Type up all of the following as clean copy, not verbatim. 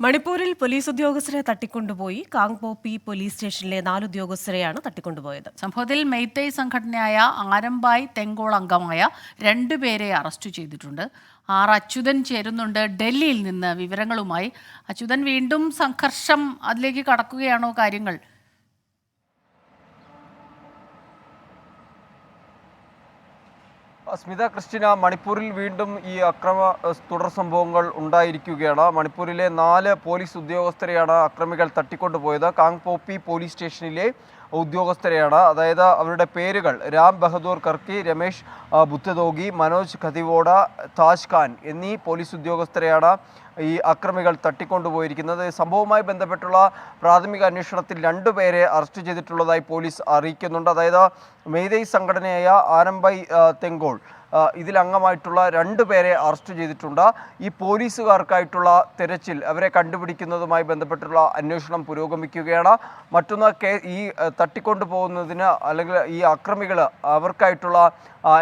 മണിപ്പൂരിൽ പോലീസ് ഉദ്യോഗസ്ഥരെ തട്ടിക്കൊണ്ടുപോയി. കാങ്പോപ്പി പോലീസ് സ്റ്റേഷനിലെ 4 ഉദ്യോഗസ്ഥരെയാണ് തട്ടിക്കൊണ്ടുപോയത്. സംഭവത്തിൽ മെയ്തേയ് സംഘടനയായ ആരംബായ് തെങ്കോൾ അംഗമായ 2 പേരെ അറസ്റ്റ് ചെയ്തിട്ടുണ്ട്. അച്യുതൻ ചേരുന്നുണ്ട് ഡൽഹിയിൽ നിന്ന് വിവരങ്ങളുമായി. അച്യുതൻ, വീണ്ടും സംഘർഷം അതിലേക്ക് കടക്കുകയാണോ കാര്യങ്ങൾ? സ്മിത ക്രിസ്റ്റിന, മണിപ്പൂരിൽ വീണ്ടും ഈ തുടർ സംഭവങ്ങൾ ഉണ്ടായിരിക്കുകയാണ്. മണിപ്പൂരിലെ 4 പോലീസ് ഉദ്യോഗസ്ഥരെയാണ് അക്രമികൾ തട്ടിക്കൊണ്ടുപോയത്. കാങ്പോപ്പി പോലീസ് സ്റ്റേഷനിലെ ഉദ്യോഗസ്ഥരെയാണ്. അതായത് അവരുടെ പേരുകൾ രാം ബഹദൂർ കർക്കി, രമേശ് ബുദ്ധദോഗി, മനോജ് ഖതിവോഡ, താജ് ഖാൻ എന്നീ പോലീസ് ഉദ്യോഗസ്ഥരെയാണ് ഈ അക്രമികൾ തട്ടിക്കൊണ്ടുപോയിരിക്കുന്നത്. സംഭവവുമായി ബന്ധപ്പെട്ടുള്ള പ്രാഥമിക അന്വേഷണത്തിൽ 2 പേരെ അറസ്റ്റ് ചെയ്തിട്ടുള്ളതായി പോലീസ് അറിയിക്കുന്നുണ്ട്. അതായത് മെയ്തേയ് സംഘടനയായ ആരംബായ് തെങ്കോൾ ഇതിലംഗമായിട്ടുള്ള 2 പേരെ അറസ്റ്റ് ചെയ്തിട്ടുണ്ട്. ഈ പോലീസുകാർക്കായിട്ടുള്ള തെരച്ചിൽ, അവരെ കണ്ടുപിടിക്കുന്നതുമായി ബന്ധപ്പെട്ടുള്ള അന്വേഷണം പുരോഗമിക്കുകയാണ്. മറ്റൊന്ന് ഈ തട്ടിക്കൊണ്ടുപോകുന്നതിന് അല്ലെങ്കിൽ ഈ അക്രമികൾ അവർക്കായിട്ടുള്ള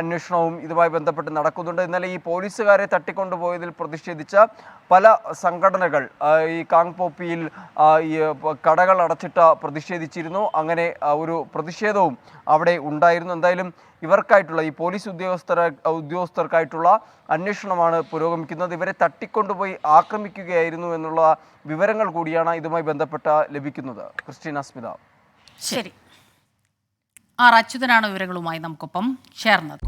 അന്വേഷണവും ഇതുമായി ബന്ധപ്പെട്ട് നടക്കുന്നുണ്ട്. ഇന്നലെ ഈ പോലീസുകാരെ തട്ടിക്കൊണ്ടുപോയതിൽ പ്രതിഷേധിച്ച് പല സംഘടനകൾ ഈ കാങ്പോപ്പിയിൽ ഈ കടകൾ അടച്ചിട്ട് പ്രതിഷേധിച്ചിരുന്നു. അങ്ങനെ ഒരു പ്രതിഷേധവും അവിടെ ഉണ്ടായിരുന്നു. എന്തായാലും ഇവർക്കായിട്ടുള്ള ഈ പോലീസ് ഉദ്യോഗസ്ഥർക്കായിട്ടുള്ള അന്വേഷണമാണ് പുരോഗമിക്കുന്നത്. ഇവരെ തട്ടിക്കൊണ്ടുപോയി ആക്രമിക്കുകയായിരുന്നു എന്നുള്ള വിവരങ്ങൾ കൂടിയാണ് ഇതുമായി ബന്ധപ്പെട്ട് ലഭിക്കുന്നത്. ക്രിസ്റ്റീന, സ്മിത. ശരി, അച്യുതനാണ് വിവരങ്ങളുമായി നമുക്കൊപ്പം ചേർന്നത്.